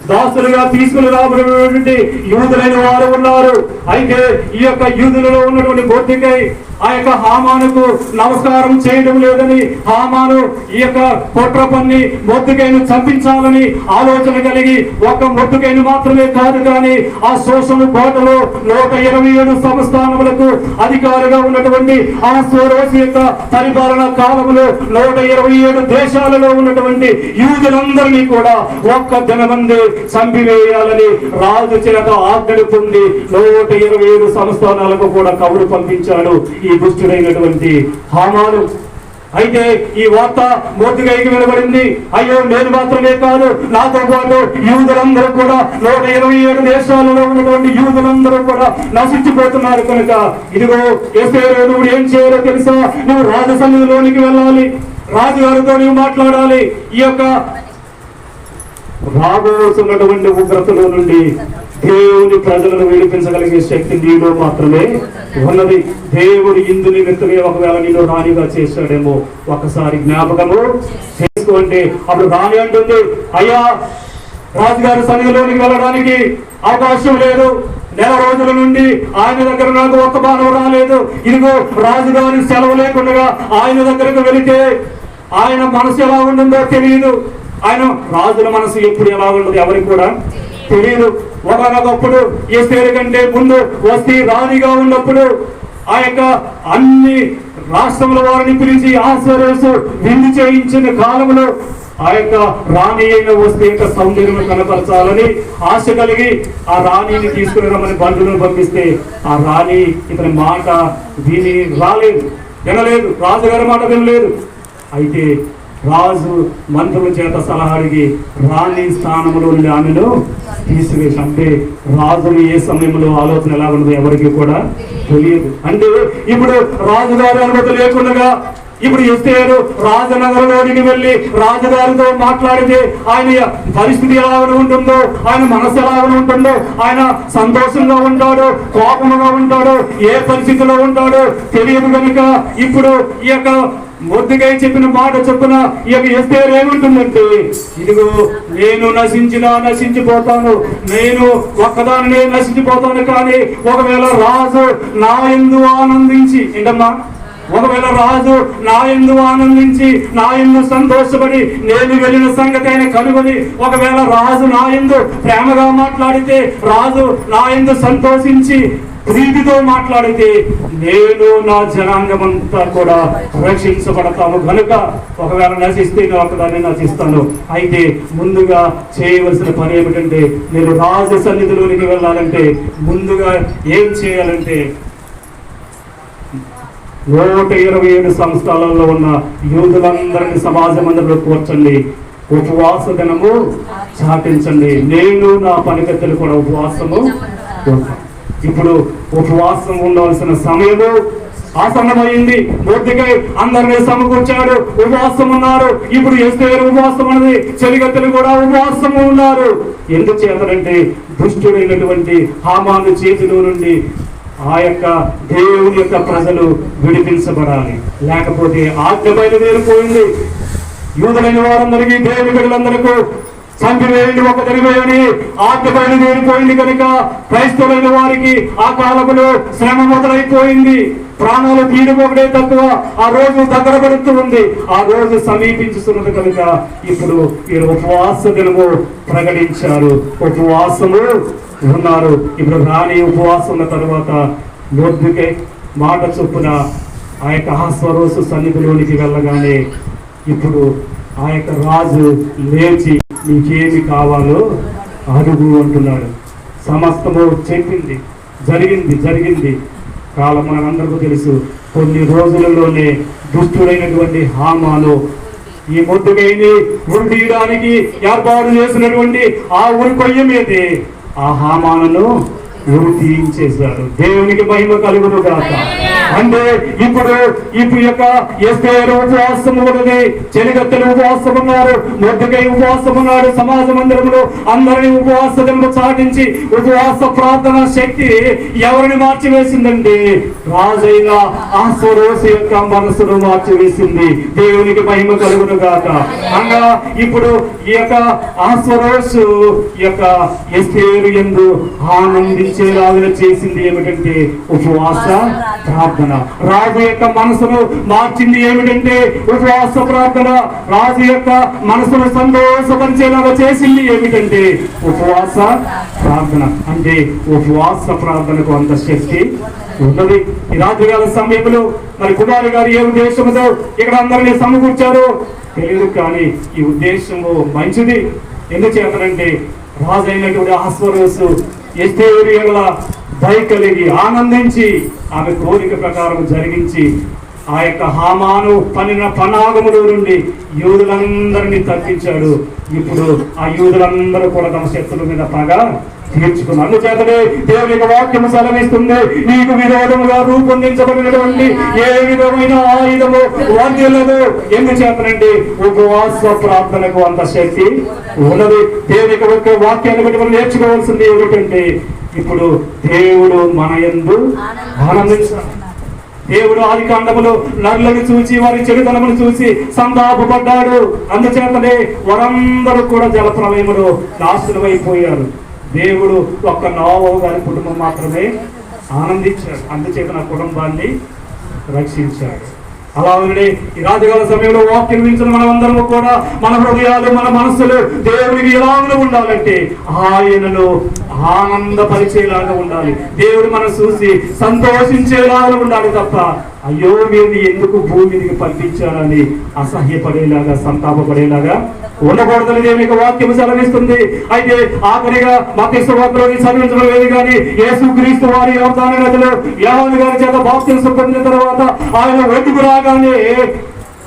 దాసులుగా తీసుకుని రాబడినటువంటి యూదులైన వారు ఉన్నారు. అయితే ఈ యొక్క యూదులలో ఉన్నటువంటి మొర్దెకై ఆ యొక్క హామానుకు నమస్కారం చేయడం లేదని హామాను ఈ యొక్క కుట్ర పన్ని మొర్దెకైను చంపించాలని ఆలోచన కలిగి ఒక మొర్దెకైను మాత్రమే కాదు కానీ ఆ శోషణ కోటలో 127 సంస్థానములకు అధికారిగా ఉన్నటువంటి ఆ సోరోసు యొక్క పరిపాలన కాలంలో 127 దేశాలలో ఉన్నటువంటి యూదులందరినీ కూడా ఒక్క దినమందే చంపివేయాలని రాజు చేత ఆజ్ఞలు పొంది 127 సంస్థానాలకు కూడా కబురు పంపించాడు ఈ దుష్టుడైనటువంటి హామాను. అయితే ఈ వార్త మొర్దెకైకి వినబడింది. అయ్యో నేను మాత్రమే కాదు, నాతో పాటు యూదులందరూ కూడా 127 దేశాలలో ఉన్నటువంటి యూదులందరూ కూడా నశించిపోతున్నారు కనుక ఇదిగో ఎస్తేరు నువ్వు ఏం చేయాలో తెలుసా, నువ్వు రాజు సన్నిధిలోనికి వెళ్ళాలి, రాజుగారితో నువ్వు మాట్లాడాలి. ఈ యొక్క రాబోతున్నటువంటి ఉగ్రతలో నుండి దేవుని ప్రజలను విడిపించగలిగే శక్తి నీలో మాత్రమే ఉన్నది. దేవుడు ఇందు నిమిత్తమే ఒకవేళ నిన్ను రాణిగా చేశాడేమో ఒకసారి జ్ఞాపకము చేసుకోండి. అప్పుడు రాణి అంటుంది, అయ్యా రాజుగారి సన్నిధిలోనికి వెళ్ళడానికి అవకాశం లేదు, 9 రోజుల నుండి ఆయన దగ్గర నాకు వర్తమానం రాలేదు. ఇదిగో రాజుగారి సెలవు లేకుండా ఆయన దగ్గరకు వెళితే ఆయన మనసు ఎలా ఉంటుందో తెలియదు. ఆయన రాజుల మనసు ఎప్పుడు ఎలా ఉండదు ఎవరికి కూడా తెలియదు. ఒకనొకప్పుడు ఎస్తేరు కంటే ముందు వస్తీ రాణిగా ఉన్నప్పుడు ఆ యొక్క అన్ని రాష్ట్రముల వారిని పిలిచి ఆశ్వర్యసు విందు చేయించిన కాలంలో ఆ యొక్క రాణి అయిన వస్తే యొక్క సౌందర్యం కనపరచాలని ఆశ కలిగి ఆ రాణిని తీసుకుని రమ్మని బంధువులను పంపిస్తే ఆ రాణి ఇతని మాట వినలేదు, రాజుగారి మాట వినలేదు. అయితే రాజు మంత్రుల చేత సలహా అడిగి రాణి స్థానంలో ఉండి ఆమెను తీసివేసి, అంటే రాజులు ఏ సమయంలో ఆలోచన ఎలా ఉన్నదో ఎవరికి కూడా తెలియదు. అంటే ఇప్పుడు రాజుగారి అనుమతి లేకుండా ఇప్పుడు ఎస్తేరు రాజనగరంలోనికి వెళ్ళి రాజుగారితో మాట్లాడితే ఆయన పరిస్థితి ఎలా ఉంటుందో, ఆయన మనసు ఎలా ఉంటుందో, ఆయన సంతోషంగా ఉంటాడో కోపంగా ఉంటాడో ఏ పరిస్థితిలో ఉంటాడో తెలియదు కనుక ఇప్పుడు ఈ యొక్క మొద్దుకై చెప్పిన మాట చొప్పున ఈ యొక్క ఎస్తేరు ఏముంటుందంటే, ఇదిగో నేను నశించిపోతాను, నేను ఒక్కదాన్ని నశించిపోతాను, కానీ ఒకవేళ రాజు నా యందు ఆనందించి ఏంటమ్మా, ఒకవేళ రాజు నా యందు ఆనందించి నా యందు సంతోషపడి నేను వెళ్ళిన సంగతి ఆయన కనుగొని ఒకవేళ రాజు నా యందు ప్రేమగా మాట్లాడితే, రాజు నా యందు సంతోషించి ప్రీతితో మాట్లాడితే నేను నా జనాంగమంతా కూడా రక్షించబడతాను కనుక ఒకవేళ నశిస్తే నేను ఒకదాన్ని నశిస్తాను. అయితే ముందుగా చేయవలసిన పని ఏమిటంటే, నేను రాజు సన్నిధిలోనికి వెళ్ళాలంటే ముందుగా ఏం చేయాలంటే 127 సంస్థలలో ఉన్న యూదులందరినీ సమాజ మందిరంలో కూర్చండి, ఉపవాస దినము చాటించండి, నేను నా పనికత్తెలు కూడా ఉపవాసము. ఇప్పుడు ఉపవాసం ఉండవలసిన సమయము ఆసన్నమైంది. మొద్దుకై అందరినీ సమకూర్చాడు, ఉపవాసం ఉన్నారు. ఇప్పుడు ఎస్తేరు ఉపవాసం ఉన్నది, చెలిగత్తెలు కూడా ఉపవాసము ఉన్నారు. ఎందుచేతనంటే దుష్టుడైనటువంటి హామాను చేతిలో నుండి ఆ యొక్క దేవుని యొక్క ప్రజలు విడిపించబడాలి, లేకపోతే ఆజ్ఞ బయలుదేరిపోయింది. యూదులైన వారందరికీ దేవుని బిడ్డలందరికీ చంపివేయండి, ఒక తెలివేయని ఆజ్ఞ బయలుదేరిపోయింది కనుక క్రైస్తవులైన వారికి ఆ కాలంలో శ్రమ మొదలైపోయింది. ప్రాణాలు తీయడం ఒకటే తక్కువ, ఆ రోజు దగ్గర పడుతూ ఉంది, ఆ రోజు సమీపించుతున్నది కనుక ఇప్పుడు వీరు ఉపవాస దినము ప్రకటించారు, ఉపవాసము ఉన్నారు. ఇప్పుడు రాణి ఉపవాసం ఉన్న తర్వాత మొద్దుకై మాట చొప్పున ఆ యొక్క అహస్వరోసు సన్నిధిలోనికి వెళ్ళగానే ఇప్పుడు ఆ యొక్క రాజు లేచి నీకేమి కావాలో అడుగు అంటున్నాడు. సమస్తము చెప్పింది, జరిగింది. కాలం మనందరికీ తెలుసు. కొన్ని రోజులలోనే దుష్టుడైనటువంటి హామాను ఈ మొద్దుకైని ఉరి తీయడానికి ఏర్పాటు చేసినటువంటి ఆ ఉరి కొయ్య మీదే ఆ హామాను ఉరి తీయించేశాడు. దేవునికి మహిమ కలుగును గాక. అంటే ఇప్పుడు యొక్క ఎస్తేరు ఉపవాసం ఉన్నది, చెలిగత్తెలు ఉపవాసం ఉన్నారు, మొద్దుకై ఉపవాసం ఉన్నాడు. సమాజ మందిరంలో అందరినీ ఉపవాసము చాటించి ఉపవాస ప్రార్థన శక్తి ఎవరిని మార్చివేసిందంటే రాజైన అహస్వేరోషు యొక్క మనసును మార్చివేసింది. దేవునికి మహిమ కలుగును గాక. అనగా ఇప్పుడు ఈ యొక్క అహస్వేరోషు యొక్క ఎస్తేరు యందు ఆనందించేలాగా చేసింది ఏమిటంటే ఉపవాస ప్రార్థన. రాజు యొక్క మనసును మార్చింది ఏమిటంటే ఉపవాస ప్రార్థన. రాజు యొక్క మనసును సంతోషపరిచేలాగా చేసింది ఏమిటంటే ఉపవాస ప్రార్థన. అంటే ఉపవాస ప్రార్థనకు అంత శక్తి ఉన్నది. ఈ రాత్రికాల సమయంలో మరి కుమారి గారు ఏ ఉద్దేశంతో ఇక్కడ అందరినీ సమకూర్చారో తెలియదు, కానీ ఈ ఉద్దేశము మంచిది. ఎందుచేతనంటే రాజు అయినటువంటి అహస్వేరోషు ఎస్తేరు దయ కలిగి ఆనందించి ఆమె కోరిక ప్రకారం జరిగించి ఆ యొక్క హామాను పనిన పనాగముల నుండి యూదులందరినీ తప్పించాడు. ఇప్పుడు ఆ యూదులందరూ కూడా తమ శత్రుల మీద పగ తీర్చుకున్నారు. అందుచేతనే దేవుని యొక్క వాక్యము సెలవిస్తుంది, నీకు విరోధముగా రూపొందించబడినటువంటి ఏ విధమైన ఆయుధము వర్ధిల్లదు. ఎందుచేతనంటే ఉపవాస ప్రార్థనకు అంత శక్తి ఉన్నది. దేవుని యొక్క వాక్యాన్ని బట్టి మనం నేర్చుకోవాల్సింది ఏమిటంటే ఇప్పుడు దేవుడు మన యందు ఆనందించాలి. దేవుడు ఆది కాండములో నరులను చూసి వారి చెడుతనమును చూసి సంతాపపడ్డాడు. అందుచేతనే వారందరూ కూడా జలప్రలయములో నాశనమైపోయారు. దేవుడు ఒక్క నోవహు గారి కుటుంబం మాత్రమే ఆనందించాడు. అందుచేత నా కుటుంబాన్ని రక్షించాడు. అలాగే ఈ రాజకాల సమయంలో వాక్యం వించిన మనమందరము కూడా మన హృదయాలు మన మనస్సులు దేవుడికి ఎలాగో ఉండాలంటే ఆయనలో ఆనందపరిచేలాగా ఉండాలి. దేవుడు మనం చూసి సంతోషించేలాగా ఉండాలి తప్ప అయ్యో మీరు ఎందుకు భూమి మీదకి పంపించారని అసహ్యపడేలాగా సంతాపపడేలాగా ఉండకూడదని దేవుని యొక్క వాక్యం సెలవిస్తుంది. అయితే ఆఖరిగా మత్తయి సువార్తలోని చదివించడం లేదు కానీ యేసుక్రీస్తు వారి అవతార నదిలో యోహాను గారి చేత బాప్తిస్మం పొందిన తర్వాత ఆయన ఒడ్డుకు రాగానే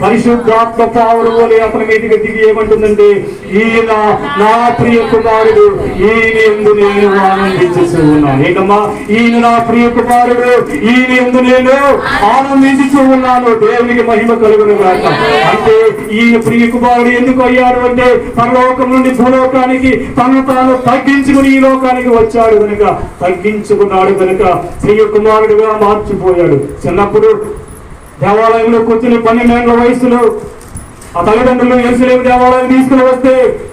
పరిశుద్ధాత్మ పావులు వలె అతని మీదకి దిగి ఏమంటుందంటే, ఈయన నా ప్రియ కుమారుడు, ఈయన యందు నేను ఆనందించుచు ఉన్నాను. ఏంటమ్మా, ఈయన నా ప్రియ కుమారుడు, ఈయన యందు నేను ఆనందించుచు ఉన్నాను. దేవునికి మహిమ కలుగును గాక. అంటే ఈయన ప్రియ కుమారుడు ఎందుకు అయ్యాడు అంటే పరలోకం నుండి భూలోకానికి తను తాను తగ్గించుకుని ఈ లోకానికి వచ్చాడు కనుక, తగ్గించుకున్నాడు కనుక ప్రియ కుమారుడుగా మార్చిపోయాడు. చిన్నప్పుడు దేవాలయంలో కూర్చుని 12 ఏళ్ల వయసులో ఆ తల్లిదండ్రులు యెరూషలేము దేవాలయం తీసుకుని వస్తే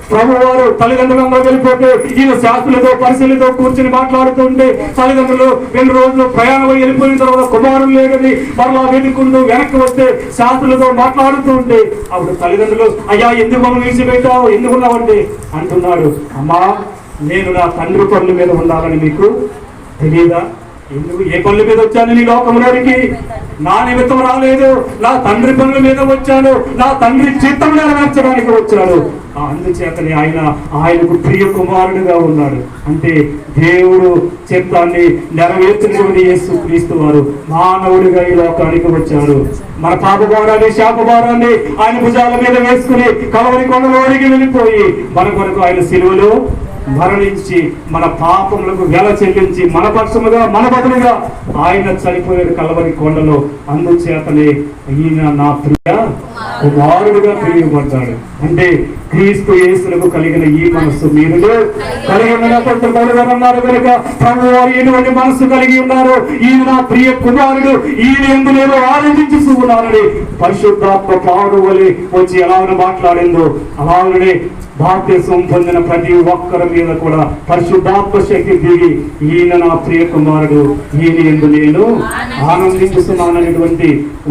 ప్రభువారు తల్లిదండ్రులంగా వెళ్ళిపోతే ఈయన శాస్త్రులతో పరిశీలతో కూర్చుని మాట్లాడుతుంటే తల్లిదండ్రులు 2 రోజులు ప్రయాణం వెళ్ళిపోయిన తర్వాత కుమారులు లేదని మరలా వెతుక్కుంటూ వెనక్కి వస్తే శాస్త్రులతో మాట్లాడుతూ ఉంటే అప్పుడు తల్లిదండ్రులు, అయ్యా ఎందుకు మమ్మల్ని విడిచిపెట్టావు, ఎందుకున్నావంటే అంటున్నాడు, అమ్మా నేను నా తండ్రి పనుల మీద ఉండాలని మీకు తెలియదా? ఎందుకు ఏ పనుల మీద వచ్చాను నీ లోకంలోనికి? నా నిమిత్తం రాలేదు, నా తండ్రి పనుల మీద వచ్చాను, నా తండ్రి చిత్తం నెరవేర్చడానికి వచ్చాడు. అందుచేతనే ఆయనకు ప్రియ కుమారుడుగా ఉన్నాడు. అంటే దేవుడు చిత్తాన్ని నెరవేర్చినటువంటి యేసుక్రీస్తు వారు మానవుడిగా ఈ లోకానికి వచ్చారు. మన పాప భారాన్ని శాప భారాన్ని ఆయన భుజాల మీద వేసుకుని కలవరి కొండలోనికి వెళ్ళిపోయి మన కొరకు ఆయన సిలువలో మరణించి మన పాపములకు వెల చెల్లించి మన పక్షముగా మన బదులుగా ఆయన చనిపోయాడు కలవరి కొండలో. అందుచేతనే ఈయన నా ప్రియ కుమారుడుగా పిలువబడ్డాడు. అంటే క్రీస్తు యేసులకు కలిగిన ఈ మనస్సు మీరు కలిగి ఉన్నారు కనుక ప్రభువారు ఎటువంటి మనస్సు కలిగి ఉన్నారు, ఈయన నా ప్రియ కుమారుడు, ఈయన యందు నేను ఆనందించుతూ ఉన్నానని పరిశుద్ధాత్మ పావుడు వలె వచ్చి ఎలాగ మాట్లాడిందో అలాగనే బాప్తిస్మం పొందిన ప్రతి ఒక్కరి మీద కూడా పరిశుద్ధాత్మ శక్తి దిగి ఈయన నా ప్రియ కుమారుడు, ఈయన యందు నేను ఆనందిస్తున్నాననేటువంటి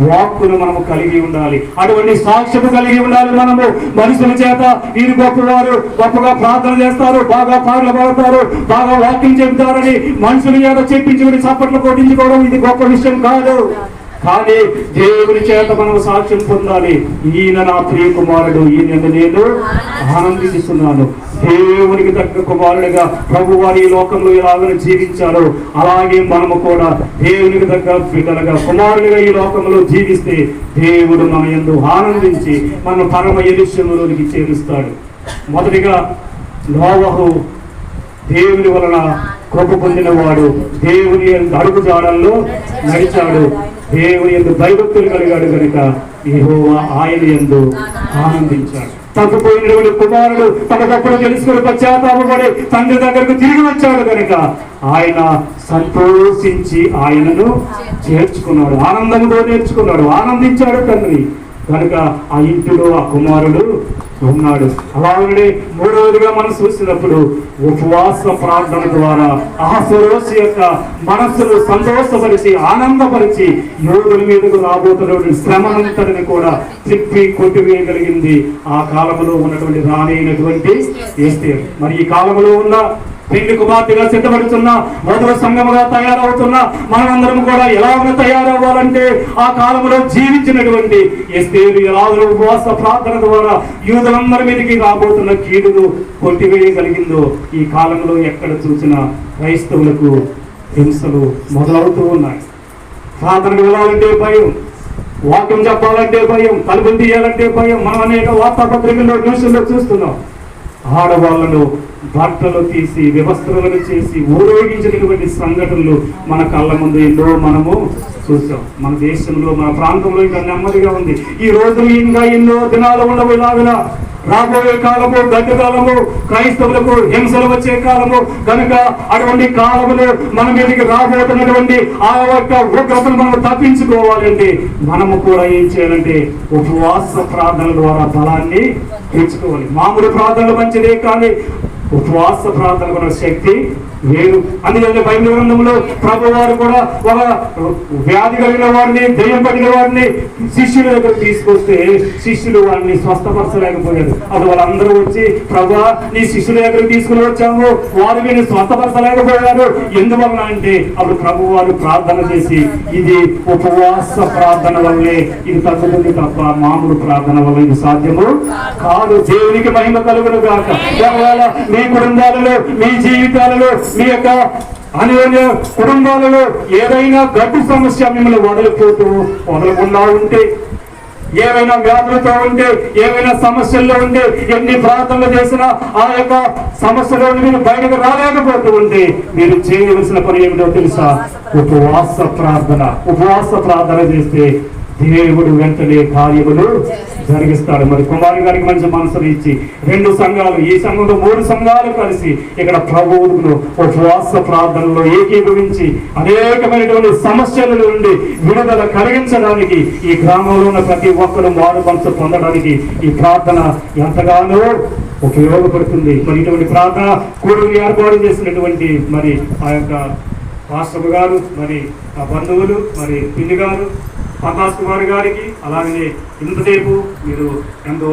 వాక్కును మనము కలిగి ఉండాలి. అటువంటి సాక్ష్యము కలిగి ఉండాలి. మనము మనుషుల చేత వీరు గొప్పవారు, గొప్పగా ప్రార్థన చేస్తారు, బాగా పాటలు పాడతారు, బాగా వాక్యం చెబుతారని మనుషుల చేత చెప్పించుకుని చప్పట్లు కొట్టించుకోవడం ఇది గొప్ప విషయం కాదు. కానీ దేవుని చేత మనం సాక్ష్యం పొందాలి. ఈయన నా ప్రియ కుమారుడు, ఈయన నేను ఆనందిస్తున్నాను. దేవునికి తగ్గ కుమారుడిగా ప్రభు వారి ఈ లోకంలో ఎలాగని జీవించారో అలాగే మనము కూడా దేవునికి తగ్గ బిడ్డలుగా కుమారుడిగా ఈ లోకంలో జీవిస్తే దేవుడు మన యందు ఆనందించి మన పరమ యెరూషలేములోనికి చేరుస్తాడు. మొదటిగా నోవహు దేవుని వలన కృప పొందినవాడు, దేవుని అడుగు జాడల్లో నడిచాడు, దేవుని యందు భయభక్తులు కలిగాడు కనుక యెహోవా ఆయన యందు ఆనందించాడు. తగ్గిపోయినటువంటి కుమారుడు తన తప్పులు తెలుసుకుని పశ్చాత్తాపపడి తండ్రి దగ్గరకు తిరిగి వచ్చాడు కనుక ఆయన సంతోషించి ఆయనను చేర్చుకున్నాడు, ఆనందంతో నేర్చుకున్నాడు, ఆనందించాడు తండ్రి కనుక ఆ ఇంటిలో ఆ కుమారుడు ఉన్నాడు. అలాగే మూడవదిగా మనం చూసినప్పుడు ఉపవాస ప్రార్థన ద్వారా అహస్వేరోషు యొక్క మనస్సును సంతోషపరిచి ఆనందపరిచి యోగుల మీదకు రాబోతున్నటువంటి శ్రమనంతటిని కూడా తిప్పి కొట్టివేయగలిగింది ఆ కాలంలో ఉన్నటువంటి రాణి అయినటువంటి ఎస్తేరు. మరి ఈ కాలంలో ఉన్న పెళ్లి కుమార్తెగా సిద్ధపడుతున్న మధుర సంఘముగా తయారవుతున్న మనమందరం కూడా ఎలాగ తయారవ్వాలంటే ఆ కాలంలో జీవించినటువంటి ఎస్తేరు ఎలాగో ఉపవాస ప్రార్థన ద్వారా యూదులందరి మీదకి రాబోతున్న కీడును కొట్టివేయగలిగిందో ఈ కాలంలో ఎక్కడ చూసినా క్రైస్తవులకు హింసలు మొదలవుతూ ఉన్నాయి. ప్రార్థనకు వెళ్ళాలంటే భయం, వాక్యం చెప్పాలంటే భయం, తలుపులు తీయాలంటే భయం. మనం అనేక వార్తాపత్రికల్లో న్యూస్లో చూస్తున్నాం. ఆడవాళ్లను బట్టలు తీసి వ్యవస్థలను చేసి ఊరేగించినటువంటి సంఘటనలు మన కళ్ళ ముందు ఎన్నో మనము చూసాం. మన దేశంలో మన ప్రాంతంలో ఇంకా నెమ్మదిగా ఉంది. ఈ రోజు ఇంకా ఎన్నో దినాలు ఉండవు. ఇలాగా రాబోయే కాలము గడ్డ కాలము, క్రైస్తవులకు హింసలు వచ్చే కాలము కనుక అటువంటి కాలములో మన మీదకి రాబోతున్నటువంటి ఆ యొక్క ఉగ్రతను మనం తప్పించుకోవాలంటే మనము కూడా ఏం చేయాలంటే ఉపవాస ప్రార్థన ద్వారా బలాన్ని తెచ్చుకోవాలి. మామూలు ప్రార్థనలు మంచిదే కానీ ఉపవాస ప్రార్థన శక్తి వేరు. అందుకని బైబిల్ గ్రంథంలో ప్రభు వారు కూడా ఒక వ్యాధి కలిగిన వారిని, దయ్యం పడిన వారిని శిష్యుల దగ్గర తీసుకొస్తే శిష్యులు వారిని స్వస్థపరచలేకపోయారు. అది వాళ్ళందరూ వచ్చి ప్రభా నీ శిష్యుల దగ్గర తీసుకుని వచ్చాము, వారు వీరిని స్వస్థపరచలేకపోయారు, ఎందువలన అంటే అప్పుడు ప్రభు వారు ప్రార్థన చేసి ఇది ఉపవాస ప్రార్థన వల్లే ఇది తగ్గుతుంది తప్ప మామూలు ప్రార్థన వల్ల ఇది సాధ్యము కాదు. దేవునికి మహిమ కలుగును గాక. ఒకవేళ మీ కుటుంబాలలో, మీ జీవితాలలో, మీ యొక్క అన్యోన్య కుటుంబాలలో ఏదైనా గడ్డు సమస్య మిమ్మల్ని వదలకుండా ఉంటే, ఏవైనా వ్యాధులతో ఉంటే, ఏవైనా సమస్యల్లో ఉంటే, ఎన్ని ప్రార్థనలు చేసినా ఆ యొక్క సమస్యలో మీరు బయటకు రాలేకపోతూ ఉంటే మీరు చేయవలసిన పని ఏమిటో తెలుసా? ఉపవాస ప్రార్థన. ఉపవాస ప్రార్థన చేస్తే దేవుడు వెంటనే కార్యములు జరిగిస్తాడు. మరి కుమారి గారికి మంచి మనసును ఇచ్చి 2 సంఘాలు, ఈ సంఘంలో 3 సంఘాలు కలిసి ఇక్కడ ప్రభువును ఉపవాస ప్రార్థనలో ఏకీభవించి అనేకమైనటువంటి సమస్యల నుండి విడుదల కలిగించడానికి, ఈ గ్రామంలో ఉన్న ప్రతి ఒక్కరు మారు మనసు పొందడానికి ఈ ప్రార్థన ఎంతగానో ఉపయోగపడుతుంది. మరి ఇటువంటి ప్రార్థన కూడుకుని ఏర్పాటు చేసినటువంటి మరి ఆ యొక్క పాస్టర్ గారు, మరి ఆ బంధువులు, మరి పిన్ని గారు, ప్రకాష్ కుమార్ గారికి, అలాగే ఇంతసేపు మీరు ఎంతో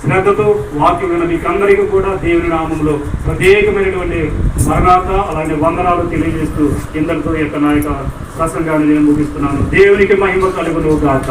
శ్రద్ధతో వాక్యం విన్న మీకు అందరికీ కూడా దేవుని నామంలో ప్రత్యేకమైనటువంటి మరణాత అలాగే వందనాలు తెలియజేస్తూ ఇంతటితో యొక్క నా యొక్క ప్రసంగాన్ని నేను ముగిస్తున్నాను. దేవునికి మహిమ కలుగును గాక.